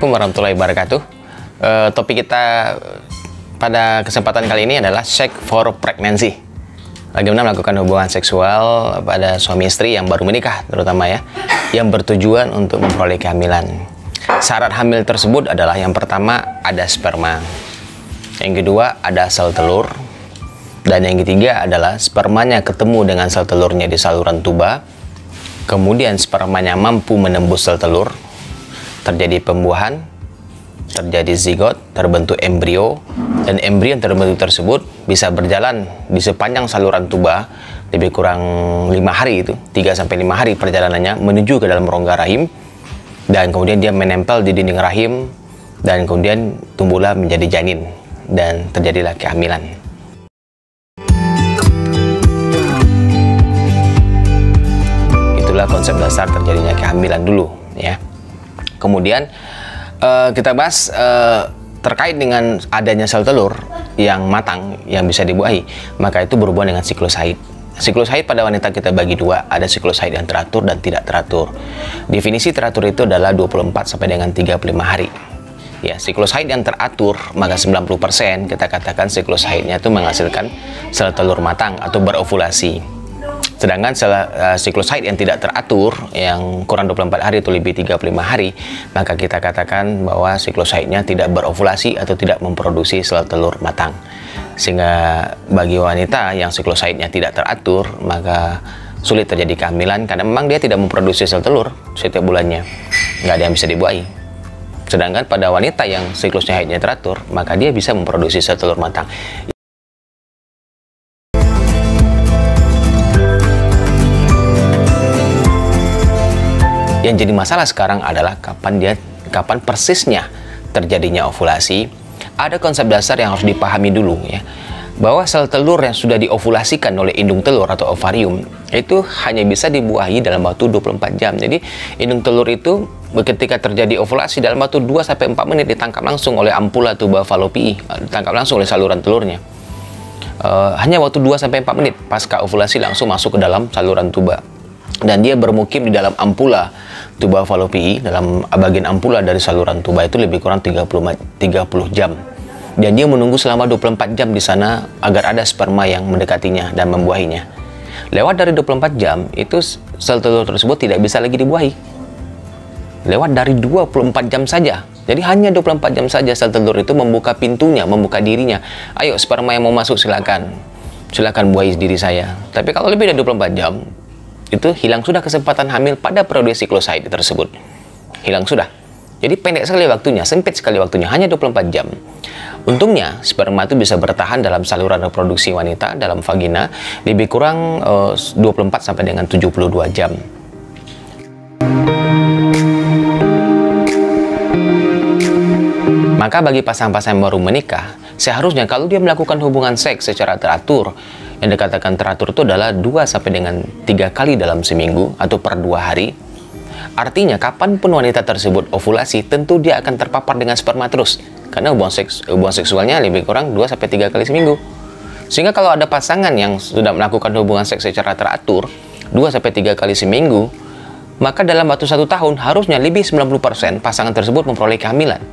Assalamualaikum warahmatullahi wabarakatuh. Topik kita pada kesempatan kali ini adalah check for pregnancy. Bagaimana melakukan hubungan seksual pada suami istri yang baru menikah, terutama ya, yang bertujuan untuk memperoleh kehamilan. Syarat hamil tersebut adalah yang pertama ada sperma, yang kedua ada sel telur, dan yang ketiga adalah spermanya ketemu dengan sel telurnya di saluran tuba. Kemudian spermanya mampu menembus sel telur, terjadi pembuahan, terjadi zigot, terbentuk embrio, dan embrio yang terbentuk tersebut bisa berjalan di sepanjang saluran tuba lebih kurang 5 hari, itu 3-5 hari perjalanannya menuju ke dalam rongga rahim, dan kemudian dia menempel di dinding rahim, dan kemudian tumbuhlah menjadi janin dan terjadilah kehamilan. Itulah konsep dasar terjadinya kehamilan dulu ya. Kemudian kita bahas terkait dengan adanya sel telur yang matang yang bisa dibuahi, maka itu berhubungan dengan siklus haid. Siklus haid pada wanita kita bagi dua, ada siklus haid yang teratur dan tidak teratur. Definisi teratur itu adalah 24 sampai dengan 35 hari. Ya, siklus haid yang teratur maka 90% kita katakan siklus haidnya itu menghasilkan sel telur matang atau berovulasi. Sedangkan siklus haid yang tidak teratur, yang kurang 24 hari atau lebih 35 hari, maka kita katakan bahwa siklus haidnya tidak berovulasi atau tidak memproduksi sel telur matang. Sehingga bagi wanita yang siklus haidnya tidak teratur, maka sulit terjadi kehamilan karena memang dia tidak memproduksi sel telur setiap bulannya. Nggak ada yang bisa dibuahi. Sedangkan pada wanita yang siklusnya haidnya teratur, maka dia bisa memproduksi sel telur matang. Yang jadi masalah sekarang adalah kapan persisnya terjadinya ovulasi. Ada konsep dasar yang harus dipahami dulu ya, bahwa sel telur yang sudah diovulasikan oleh indung telur atau ovarium itu hanya bisa dibuahi dalam waktu 24 jam. Jadi indung telur itu ketika terjadi ovulasi dalam waktu 2-4 menit ditangkap langsung oleh ampula tuba falopii, ditangkap langsung oleh saluran telurnya. Hanya waktu 2-4 menit pasca ovulasi langsung masuk ke dalam saluran tuba. Dan dia bermukim di dalam ampula tuba falopii, dalam bagian ampula dari saluran tuba itu lebih kurang 30 jam. Dan dia menunggu selama 24 jam di sana agar ada sperma yang mendekatinya dan membuahinya. Lewat dari 24 jam, itu sel telur tersebut tidak bisa lagi dibuahi. Lewat dari 24 jam saja. Jadi hanya 24 jam saja sel telur itu membuka pintunya, membuka dirinya. Ayo sperma yang mau masuk silakan. Silakan buahi diri saya. Tapi kalau lebih dari 24 jam, itu hilang sudah kesempatan hamil pada periode siklus haid tersebut. Hilang sudah. Jadi pendek sekali waktunya, sempit sekali waktunya, hanya 24 jam. Untungnya, sperma itu bisa bertahan dalam saluran reproduksi wanita, dalam vagina, lebih kurang 24 sampai dengan 72 jam. Maka bagi pasangan-pasangan yang baru menikah, seharusnya kalau dia melakukan hubungan seks secara teratur, yang dikatakan teratur itu adalah 2 sampai dengan 3 kali dalam seminggu atau per 2 hari. Artinya kapanpun wanita tersebut ovulasi, tentu dia akan terpapar dengan sperma terus. Karena hubungan seksualnya lebih kurang 2 sampai 3 kali seminggu. Sehingga kalau ada pasangan yang sudah melakukan hubungan seks secara teratur 2 sampai 3 kali seminggu, maka dalam waktu 1 tahun harusnya lebih 90% pasangan tersebut memperoleh kehamilan.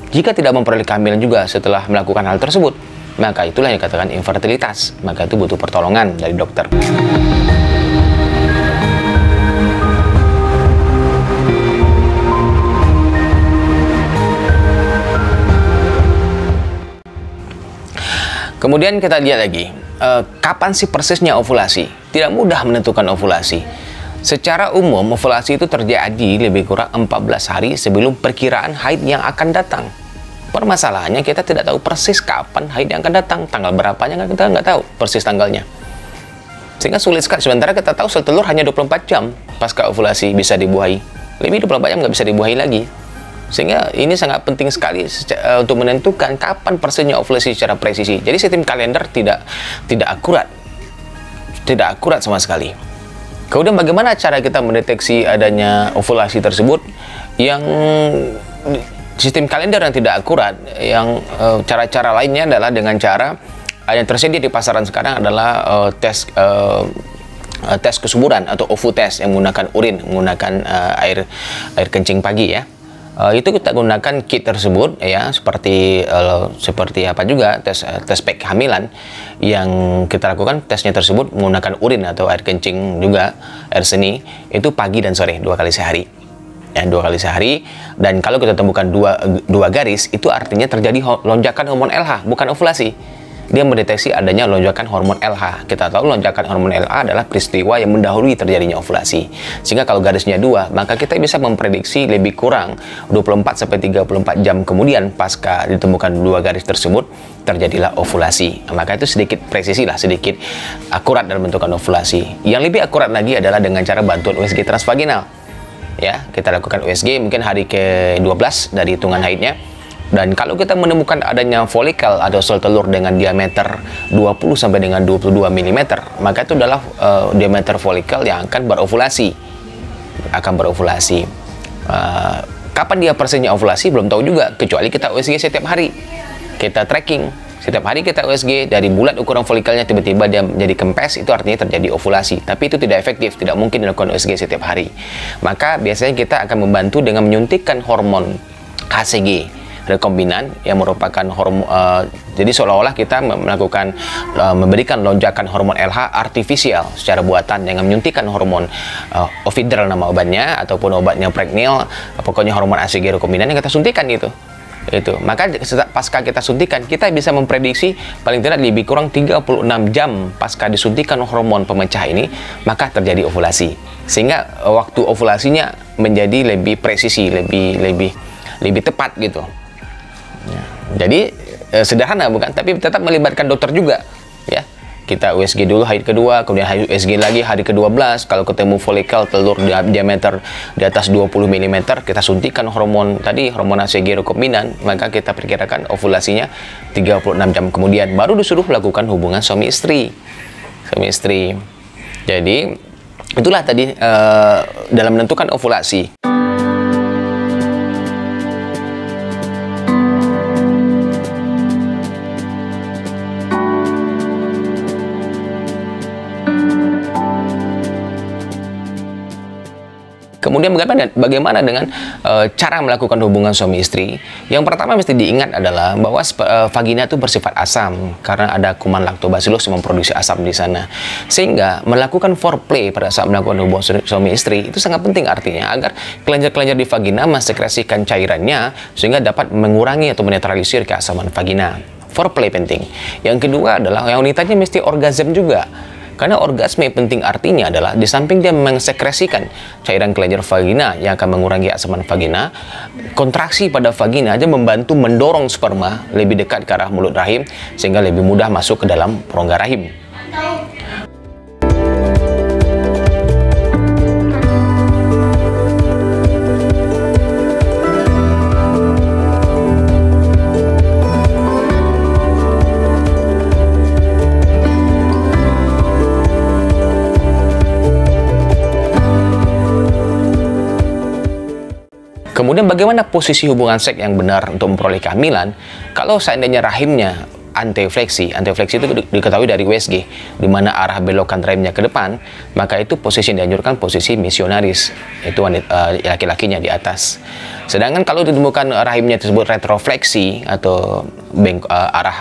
Jika tidak memperoleh kehamilan juga setelah melakukan hal tersebut, maka itulah yang dikatakan infertilitas. Maka itu butuh pertolongan dari dokter. Kemudian kita lihat lagi, kapan sih persisnya ovulasi? Tidak mudah menentukan ovulasi. Secara umum, ovulasi itu terjadi lebih kurang 14 hari sebelum perkiraan haid yang akan datang. Permasalahannya kita tidak tahu persis kapan haid yang akan datang, tanggal berapanya kita nggak tahu persis tanggalnya. Sehingga sulit sekali. Sementara kita tahu sel telur hanya 24 jam pasca ovulasi bisa dibuahi. Lebih 24 jam nggak bisa dibuahi lagi. Sehingga ini sangat penting sekali untuk menentukan kapan persisnya ovulasi secara presisi. Jadi sistem kalender tidak akurat. Tidak akurat sama sekali. Kemudian bagaimana cara kita mendeteksi adanya ovulasi tersebut? Yang sistem kalender yang tidak akurat, yang cara-cara lainnya adalah dengan cara yang tersedia di pasaran sekarang adalah tes kesuburan atau ovu test yang menggunakan urin, menggunakan air kencing pagi ya. Itu kita gunakan kit tersebut ya, seperti apa juga tes pack kehamilan yang kita lakukan. Tesnya tersebut menggunakan urin atau air kencing juga, air seni, itu pagi dan sore 2 kali sehari ya, 2 kali sehari. Dan kalau kita temukan dua garis, itu artinya terjadi lonjakan hormon LH, bukan ovulasi. Dia mendeteksi adanya lonjakan hormon LH. Kita tahu lonjakan hormon LH adalah peristiwa yang mendahului terjadinya ovulasi. Sehingga kalau garisnya 2, maka kita bisa memprediksi lebih kurang 24-34 jam kemudian pasca ditemukan 2 garis tersebut, terjadilah ovulasi. Maka itu sedikit presisi lah, sedikit akurat dalam bentukan ovulasi. Yang lebih akurat lagi adalah dengan cara bantuan USG transvaginal. Ya, kita lakukan USG mungkin hari ke-12 dari hitungan haidnya. Dan kalau kita menemukan adanya folikel atau sel telur dengan diameter 20 sampai dengan 22 mm, maka itu adalah diameter folikel yang akan berovulasi. Kapan dia persisnya ovulasi belum tahu juga, kecuali kita USG setiap hari. Kita tracking, setiap hari kita USG, dari bulat ukuran folikelnya tiba-tiba dia menjadi kempes, itu artinya terjadi ovulasi. Tapi itu tidak efektif, tidak mungkin dilakukan USG setiap hari. Maka biasanya kita akan membantu dengan menyuntikkan hormon HCG rekombinan yang merupakan hormon, jadi seolah-olah kita melakukan memberikan lonjakan hormon LH artifisial secara buatan dengan menyuntikkan hormon Ovidral nama obatnya, ataupun obatnya Pregnil, pokoknya hormon HCG rekombinan yang kita suntikan itu. Maka pasca kita suntikan, kita bisa memprediksi paling tidak lebih kurang 36 jam pasca disuntikan hormon pemecah ini, maka terjadi ovulasi. Sehingga waktu ovulasinya menjadi lebih presisi, lebih tepat gitu. Ya. Jadi sederhana bukan, tapi tetap melibatkan dokter juga ya. Kita USG dulu haid kedua, kemudian USG lagi hari ke-12. Kalau ketemu folikel telur diameter di atas 20 mm, kita suntikan hormon HCG rekombinan, maka kita perkirakan ovulasinya 36 jam kemudian, baru disuruh lakukan hubungan suami istri. Jadi itulah tadi dalam menentukan ovulasi. Kemudian bagaimana dengan cara melakukan hubungan suami istri? Yang pertama mesti diingat adalah bahwa vagina itu bersifat asam karena ada kuman lactobacillus yang memproduksi asam di sana. Sehingga melakukan foreplay pada saat melakukan hubungan suami istri itu sangat penting, artinya agar kelenjar-kelenjar di vagina mensekresikan cairannya sehingga dapat mengurangi atau menetralisir keasaman vagina. Foreplay penting. Yang kedua adalah yang wanitanya mesti orgasme juga. Karena orgasme penting artinya adalah di samping dia mensekresikan cairan kelenjar vagina yang akan mengurangi asaman vagina, kontraksi pada vagina aja membantu mendorong sperma lebih dekat ke arah mulut rahim sehingga lebih mudah masuk ke dalam rongga rahim. Kemudian bagaimana posisi hubungan seks yang benar untuk memperoleh kehamilan? Kalau seandainya rahimnya antefleksi itu diketahui dari USG, di mana arah belokan rahimnya ke depan, maka itu posisi yang dianjurkan posisi misionaris, itu laki-lakinya di atas. Sedangkan kalau ditemukan rahimnya tersebut retrofleksi atau arah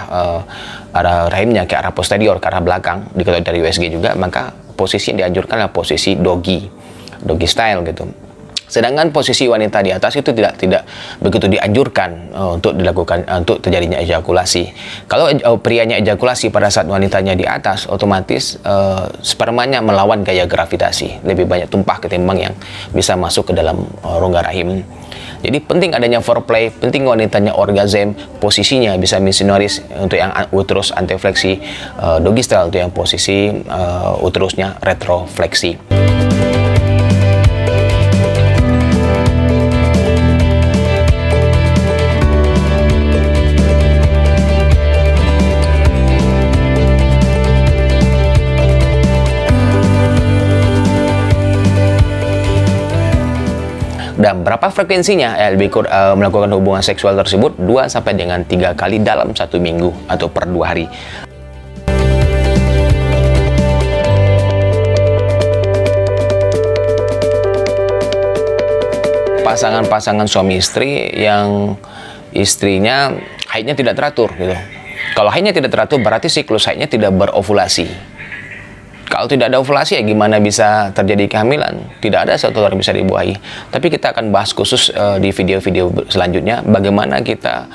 rahimnya ke arah posterior, ke arah belakang, diketahui dari USG juga, maka posisi yang dianjurkan adalah posisi doggy style gitu. Sedangkan posisi wanita di atas itu tidak begitu dianjurkan untuk dilakukan untuk terjadinya ejakulasi. Kalau prianya ejakulasi pada saat wanitanya di atas, otomatis spermanya melawan gaya gravitasi, lebih banyak tumpah ketimbang yang bisa masuk ke dalam rongga rahim. Jadi penting adanya foreplay, penting wanitanya orgasme, posisinya bisa misionaris untuk yang uterus antefleksi, doggy style untuk yang posisi uterusnya retrofleksi. Dan berapa frekuensinya? Melakukan hubungan seksual tersebut 2 sampai dengan 3 kali dalam 1 minggu atau per 2 hari. pasangan-pasangan suami istri yang istrinya haidnya tidak teratur gitu. Kalau haidnya tidak teratur berarti siklus haidnya tidak berovulasi. Kalau tidak ada ovulasi ya gimana bisa terjadi kehamilan? Tidak ada sel telur yang bisa dibuahi. Tapi kita akan bahas khusus di video-video selanjutnya bagaimana kita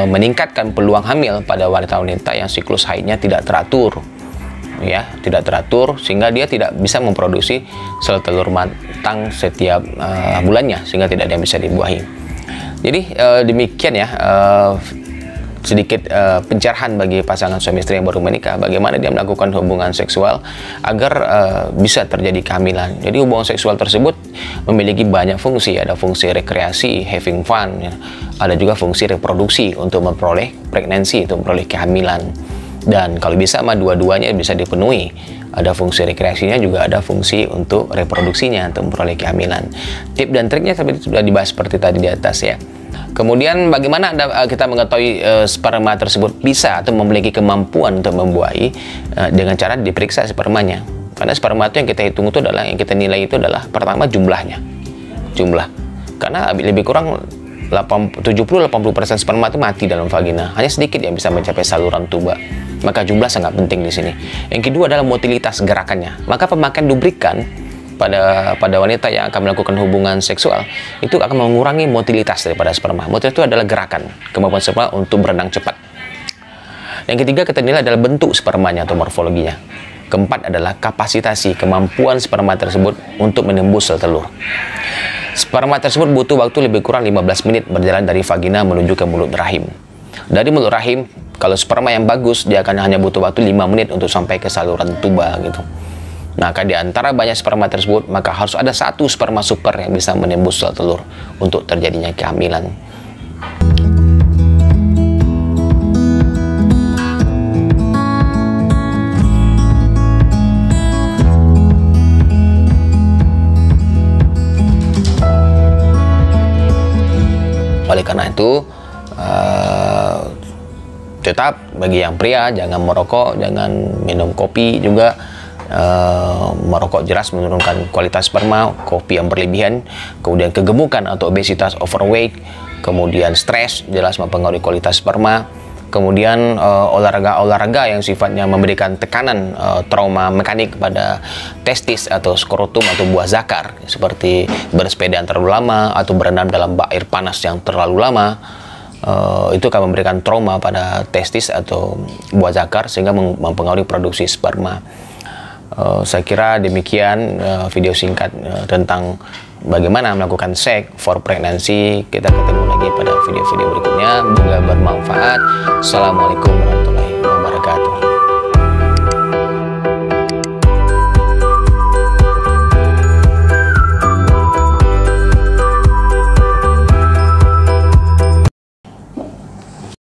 meningkatkan peluang hamil pada wanita-wanita yang siklus haidnya tidak teratur. Ya, tidak teratur sehingga dia tidak bisa memproduksi sel telur matang setiap bulannya sehingga tidak ada yang bisa dibuahi. Jadi demikian ya sedikit pencerahan bagi pasangan suami istri yang baru menikah, bagaimana dia melakukan hubungan seksual agar bisa terjadi kehamilan. Jadi hubungan seksual tersebut memiliki banyak fungsi, ada fungsi rekreasi, having fun, ya. Ada juga fungsi reproduksi untuk memperoleh pregnancy, untuk memperoleh kehamilan. Dan kalau bisa mah dua-duanya bisa dipenuhi. Ada fungsi rekreasinya juga ada fungsi untuk reproduksinya, untuk memperoleh kehamilan. Tip dan triknya sudah dibahas seperti tadi di atas ya. Kemudian bagaimana kita mengetahui sperma tersebut bisa atau memiliki kemampuan untuk membuahi dengan cara diperiksa spermanya. Karena sperma itu yang kita hitung itu adalah, yang kita nilai itu adalah pertama jumlahnya. Jumlah. Karena lebih kurang 70-80% sperma itu mati dalam vagina. Hanya sedikit yang bisa mencapai saluran tuba. Maka jumlah sangat penting di sini. Yang kedua adalah motilitas gerakannya. Maka pemakaian lubrikan pada wanita yang akan melakukan hubungan seksual itu akan mengurangi motilitas daripada sperma. Motilitas itu adalah gerakan, kemampuan sperma untuk berenang cepat. Yang ketiga kita nilai adalah bentuk spermanya atau morfologinya. Keempat adalah kapasitasi, kemampuan sperma tersebut untuk menembus sel telur. Sperma tersebut butuh waktu lebih kurang 15 menit berjalan dari vagina menuju ke mulut rahim. Dari mulut rahim, kalau sperma yang bagus dia akan hanya butuh waktu 5 menit untuk sampai ke saluran tuba gitu. Maka di antara banyak sperma tersebut, maka harus ada satu sperma super yang bisa menembus sel telur untuk terjadinya kehamilan. Oleh karena itu, tetap bagi yang pria jangan merokok, jangan minum kopi juga. Merokok jelas menurunkan kualitas sperma, kopi yang berlebihan, kemudian kegemukan atau obesitas, overweight, kemudian stres jelas mempengaruhi kualitas sperma, kemudian olahraga yang sifatnya memberikan tekanan trauma mekanik pada testis atau skrotum atau buah zakar seperti bersepeda yang terlalu lama atau berendam dalam bak air panas yang terlalu lama. Itu akan memberikan trauma pada testis atau buah zakar sehingga mempengaruhi produksi sperma. Saya kira demikian video singkat tentang bagaimana melakukan seks for pregnancy. Kita ketemu lagi pada video-video berikutnya. Semoga bermanfaat. Assalamualaikum warahmatullahi wabarakatuh.